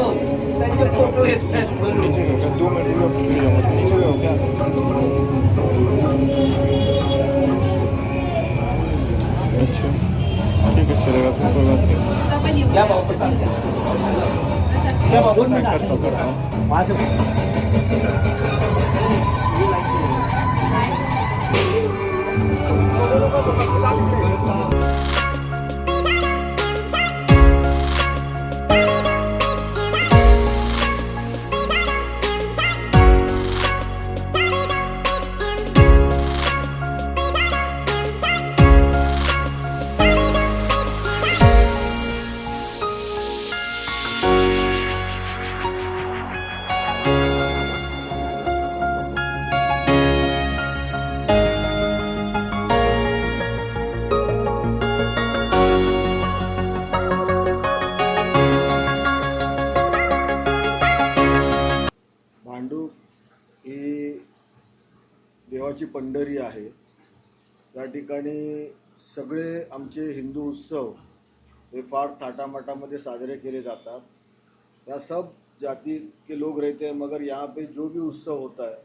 त्यांचे फोटो नीचे रहो, 2 मिनट नीचे रहो क्या? अच्छा ठीक है, चलेगा, फिर कोई बात नहीं। क्या वापस क्या वापस करता हूँ। वहाँ से भांडूप ही देवाची पंढरी आहे। त्या ठिकाणी सगळे आमचे हिंदू उत्सव हे फार थाटामाटामध्ये साजरे केले जातात। या सब जाति के लोग रहते हैं, मगर यहाँ पे जो भी उत्सव होता है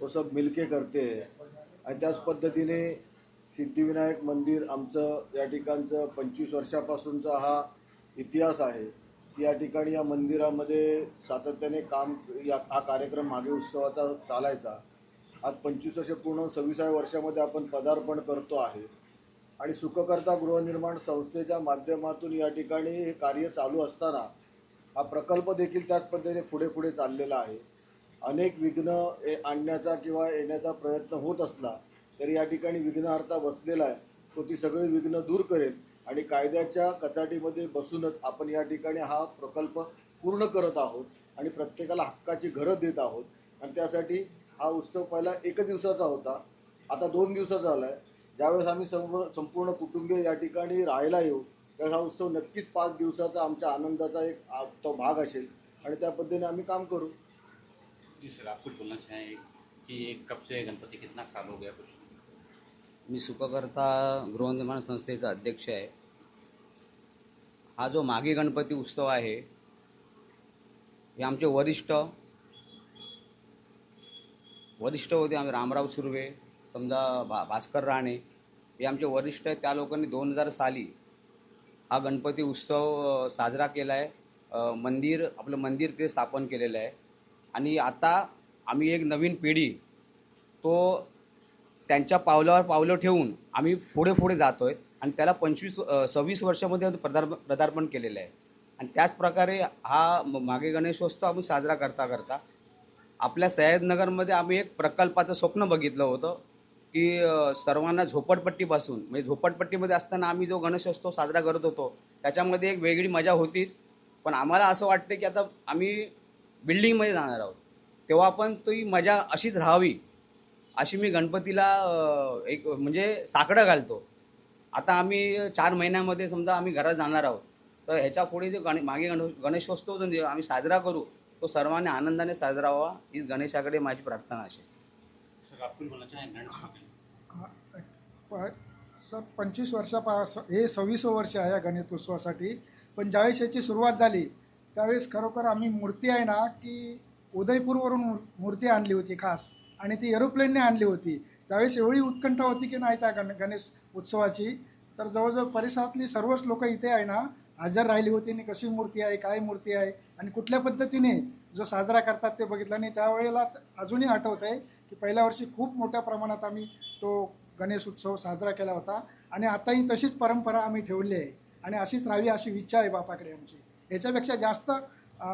वो सब मिलके करते हैं। आणि त्याच पद्धतीने सिद्धिविनायक मंदिर आमचं या ठिकाणचं 25 वर्षापासूनचा हा इतिहास आहे। या ठिकाणी या मंदिरामध्ये सातत्याने काम हा कार्यक्रम मागे उत्सवाचा चालायचा। आज 25 वर्ष पूर्ण 26व्या वर्षामध्ये आपण पदार्पण करतो आहे आणि सुखकर्ता गृहनिर्माण संस्थेच्या माध्यमातून या ठिकाणी हे कार्य चालू असताना हा प्रकल्प देखील त्याच पद्धतीने पुढे चाललेला आहे। अनेक विघ्न आणण्याचा किंवा येण्याचा प्रयत्न होत असला तरी या ठिकाणी विघ्नहर्ता बसलेला आहे, तो ती सगळी विघ्न दूर करेल आणि कायद्याच्या कचाटीमध्ये बसूनच आपण या ठिकाणी हा प्रकल्प पूर्ण करत आहोत आणि प्रत्येकाला हक्काची घरं देत आहोत। आणि त्यासाठी हा उत्सव पहिला 1 दिवसाचा होता, आता 2 दिवसाचा झाला आहे। ज्यावेळेस आम्ही संपूर्ण कुटुंबीय या ठिकाणी राहायला येऊ त्यावेळेस हा उत्सव नक्कीच 5 दिवसाचा आमच्या आनंदाचा एक तो भाग असेल आणि त्या पद्धतीने आम्ही काम करू। जी सर, आप कुछ बोलना चाहेंगे कि कब से गणपति कितना साल हो गया कुछ? मी सुखकर्ता गृहनिर्माण संस्थेचा अध्यक्ष आहे। हा जो मागे गणपती उत्सव आहे हे आमचे वरिष्ठ होते, आम्ही रामराव सुर्वे, समजा भास्कर राणे हे आमचे वरिष्ठ आहेत। त्या लोकांनी 2000 साली हा गणपती उत्सव साजरा केला आहे। आपलं मंदिर ते स्थापन केलेलं आहे आणि आता आम्ही एक नवीन पिढी तो त्यांच्या पावलावर पावलं ठेवून आम्ही पुढे जातो आहे आणि त्याला 26 वर्षामध्ये पदार्पण केलेलं आहे। आणि त्याच प्रकारे हा मागे गणेशोत्सव आम्ही साजरा करता आपल्या सयाजीनगरमध्ये आम्ही एक प्रकल्पाचं स्वप्न बघितलं होतं की सर्वांना झोपडपट्टीपासून म्हणजे झोपडपट्टीमध्ये असताना आम्ही जो गणेशोत्सव साजरा करत होतो त्याच्यामध्ये एक वेगळी मजा होतीच, पण आम्हाला असं वाटतं की आता आम्ही बिल्डिंगमध्ये जाणार आहोत तेव्हा पण ती मजा अशीच राहावी अशी मी गणपतीला एक म्हणजे साकडं घालतो। आता आम्ही 4 महिन्यामध्ये समजा आम्ही घरात जाणार आहोत, तर ह्याच्या पुढे जे मागे गणेशोत्सव जो आम्ही साजरा करू तो सर्वांनी आनंदाने साजरा व्हावा हीच गणेशाकडे माझी प्रार्थना असेल। सर, आप कुछ बोलना चाहेंगे गणेश सर 25 वर्षापासून हे 26वं वर्ष आहे या गणेश उत्सवासाठी। पण ज्यावेळेस याची सुरुवात झाली त्यावेळेस खरोखर आम्ही मूर्ती आहे ना की उदयपूरवरून मूर्ती आणली होती खास, आणि ती एरोप्लेनने आणली होती। त्यावेळेस एवढी उत्कंठा होती की नाही त्या गणेश उत्सवाची, तर जवळजवळ परिसरातली सर्वच लोक इथे आहे ना हजर राहिली होती आणि कशी मूर्ती आहे, काय मूर्ती आहे आणि कुठल्या पद्धतीने जो साजरा करतात ते बघितलं। आणि त्यावेळेला अजूनही आठवत आहे की पहिल्या वर्षी खूप मोठ्या प्रमाणात आम्ही तो गणेश उत्सव साजरा केला होता आणि आताही तशीच परंपरा आम्ही ठेवली आहे आणि अशीच राहावी अशी इच्छा आहे बापाकडे आमची। याच्यापेक्षा जास्त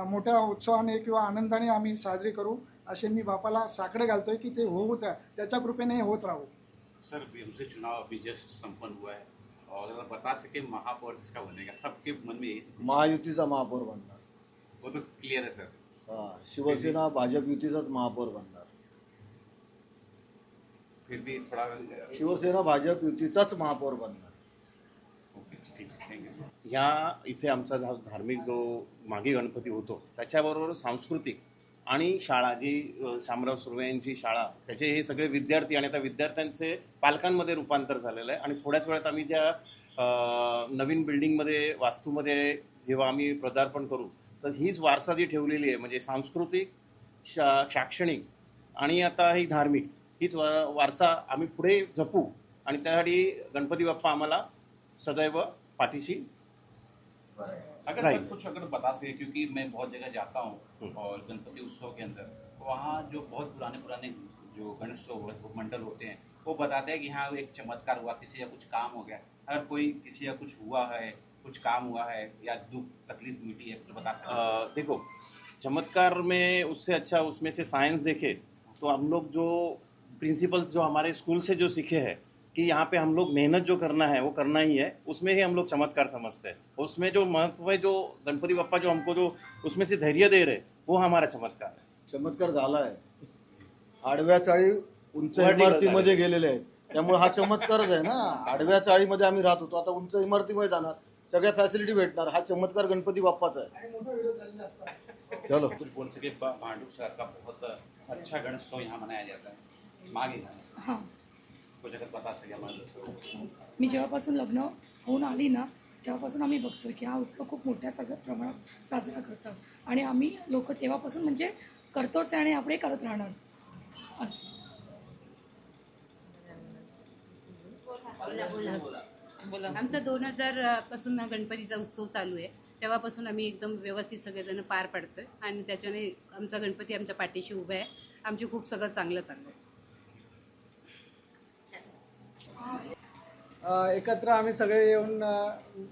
मोठ्या उत्सवाने किंवा आनंदाने आम्ही साजरी करू असे मी बापाला साकडे घालतोय की ते होत त्याच्या कृपेने होत राहू। सर, बीएमसी चुनाव अभी जस्ट संपन्न हुआ है और अगर बता सके महापौर किसका बनेगा, सबके मन में महायुतीचा महापौर बनणार। वो तो क्लियर है सर। शिवसेना भाजप युतीचाच महापौर बनणार। फिर भी थोड़ा शिवसेना भाजप युतीचाच महापौर बनणार। ओके, ठीक है, थँक्यू। ह्या इथे आमचा धार्मिक जो मागे गणपती होतो त्याच्याबरोबर सांस्कृतिक आणि शाळा जी शामराव सुर्वे यांची शाळा त्याचे हे सगळे विद्यार्थी आणि त्या विद्यार्थ्यांचे पालकांमध्ये रूपांतर झालेलं आहे। आणि थोड्याच वेळात आम्ही ज्या नवीन बिल्डिंगमध्ये वास्तूमध्ये जेव्हा आम्ही पदार्पण करू तर हीच वारसा जी ठेवलेली आहे म्हणजे सांस्कृतिक, शैक्षणिक आणि आता ही धार्मिक, हीच वारसा आम्ही पुढे जपू आणि त्यासाठी गणपती बाप्पा आम्हाला सदैव पाठीशी अगर Right. सब कुछ अगर बता सके, क्योंकि मैं बहुत जगह जाता हूँ और गणपति उत्सव के अंदर वहाँ जो बहुत पुराने जो गणेश उत्सव मंडल होते हैं वो बताते हैं कि हाँ एक चमत्कार हुआ, किसी का कुछ काम हो गया, अगर कोई किसी का कुछ हुआ है, कुछ काम हुआ है या दुख तकलीफ मिटी है, कुछ बता सकते देखो, चमत्कार में उससे अच्छा उसमें से साइंस देखे तो हम लोग जो प्रिंसिपल्स जो हमारे स्कूल से जो सीखे हैं कि यहाँ पे हम लोग मेहनत जो करना है वो करना ही है, उसमें ही हम लोग चमत्कार समझते हैं। उसमें जो महत्व है, जो गणपति बाप्पा जो हमको जो उसमें से धैर्य दे रहे, वो हमारा चमत्कार है। चमत्कार झाला आहे. आडव्या चाळी उंच Vertical इमारतीमध्ये गेलेले आहेत, त्यामुळे हा चमत्कारच आहे ना. आडव्या चाळीमध्ये आम्ही राहत होतो, आता उंच इमारतीमध्ये जाणार, सगळ्या फॅसिलिटी भेटणार. हा चमत्कार गणपती बाप्पाचा आहे. चलो. कुछ बोल सके, भांडुप शहर का बहुत अच्छा गणेश उत्सव यहाँ मनाया जाता है, माघी गणेश, हां. कुछ अगर बता सके हमारे अच्छा. मी जेव्हापासून लग्न होऊन आली ना तेव्हापासून आम्ही बघतोय की हा उत्सव खूप मोठ्या प्रमाणात साजरा करतात आणि आम्ही लोक तेव्हापासून म्हणजे करतोच आणि आपण करत राहणार असं. आमचा 2000 पासून हा गणपतीचा उत्सव चालू आहे. तेव्हापासून आम्ही एकदम व्यवस्थित सगळेजण पार पाडतोय आणि त्याच्याने आमचा गणपती आमच्या पाठीशी उभा आहे. आमची खूप सगळं चांगलं चाललंय. एकत्र आम्ही सगळे येऊन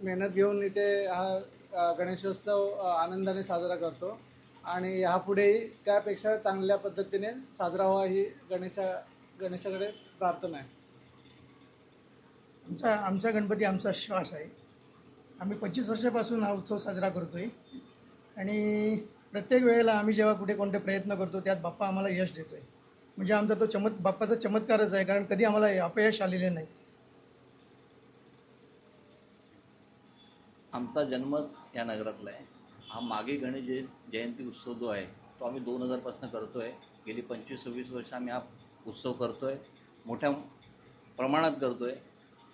मेहनत घेऊन इथे हा गणेशोत्सव आनंदाने साजरा करतो आणि ह्यापुढेही त्यापेक्षा चांगल्या पद्धतीने साजरा व्हावा ही गणेशाकडे प्रार्थना आहे. आमचा गणपती आमचा श्वास आहे. आम्ही 25 वर्षापासून हा उत्सव साजरा करतो आहे आणि प्रत्येक वेळेला आम्ही जेव्हा कुठे कोणते प्रयत्न करतो त्यात बाप्पा आम्हाला यश देतो आहे. म्हणजे आमचा तो बाप्पाचा चमत्कारच आहे, कारण कधी आम्हाला अपयश आलेले नाही. आमचा जन्मच या नगरातला आहे. हा मागे गणेश जयंती उत्सव जो आहे तो आम्ही 2000पासून करतो आहे. गेली 25-26 वर्ष आम्ही हा उत्सव करतो आहे, मोठ्या प्रमाणात करतो आहे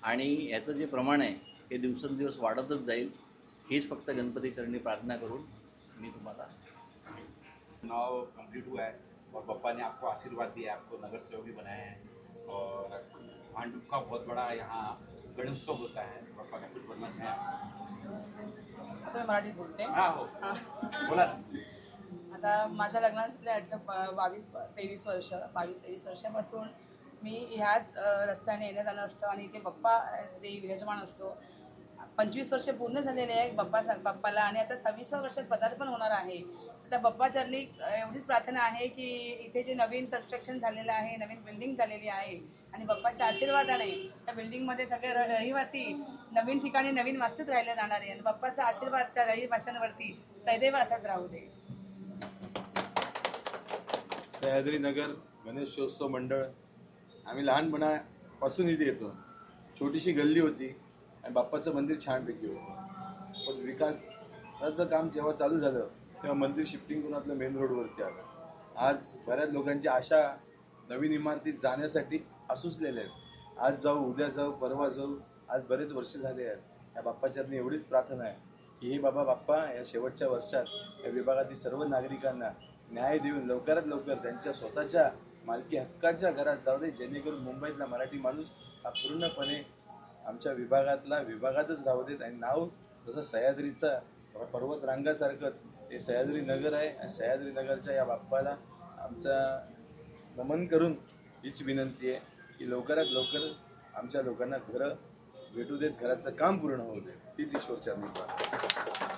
आणि याचं जे प्रमाण आहे हे दिवसेंदिवस वाढतच जाईल, हीच फक्त गणपती चरणी प्रार्थना करून मी तुम्हाला. चुनाव कंप्लीट हुआ है और बप्पा ने आपको आशीर्वाद दिया, आपको नगर सेवक भी बनाया है और भांडुप का बहुत बड़ा यहाँ गणेशोत्सव होता है. बप्पा का कुछ बोलना चाहें आप? आता मी मराठीत बोलते. हाँ हो, बोला ना. आता माझ्या लग्नाचे 22-23 वर्षापासून मी ह्याच रस्त्याने येणं जाणं असतं आणि इथे बाप्पा ते विराजमान असतो. 25 वर्ष पूर्ण झालेले आहे बाप्पाला आणि आता 26व्या वर्षात पदार्पण होणार आहे. त्या बाप्पा चरणी एवढीच प्रार्थना आहे की इथे जे नवीन कन्स्ट्रक्शन झालेलं आहे, नवीन बिल्डिंग झालेली आहे आणि बाप्पाच्या आशीर्वादाने त्या बिल्डिंगमध्ये सगळे रहिवासी नवीन ठिकाणी नवीन वास्तूत राहिले जाणार आहे आणि बाप्पाचा आशीर्वाद त्या रहिवाशांवरती सदैव असाच राहू दे. सह्याद्री नगर गणेशोत्सव मंडळ आम्ही लहानपणापासून इथे येतो. छोटीशी गल्ली होती आणि बाप्पाचं मंदिर छानपैकी होतं, पण विकासाचं काम जेव्हा चालू झालं तेव्हा मंदिर शिफ्टिंग करून आपल्या मेन रोडवरती आलं. आज बऱ्याच लोकांची आशा नवीन इमारतीत जाण्यासाठी आसुसलेल्या आहेत. आज जाऊ, उद्या जाऊ, परवा जाऊ, आज बरेच वर्ष झाले आहेत. या बाप्पाचरणी एवढीच प्रार्थना आहे की हे बाप्पा या शेवटच्या वर्षात या विभागातील सर्व नागरिकांना न्याय देऊन लवकरात लवकर त्यांच्या स्वतःच्या मालकी हक्काच्या घरात जाऊ दे, जेणेकरून मुंबईतला मराठी माणूस हा पूर्णपणे आमच्या विभागातच राहू देत. आणि नाव जसं सह्याद्रीचा पर्वत रांगासारखंच हे सह्याद्री नगर आहे आणि सह्याद्री नगरच्या या बाप्पाला आमचा नमन करून हीच विनंती आहे की लवकरात लवकर आमच्या लोकांना घरं भेटू देत, घराचं काम पूर्ण होऊ दे. हीच ईश्वरचरणी प्रार्थना.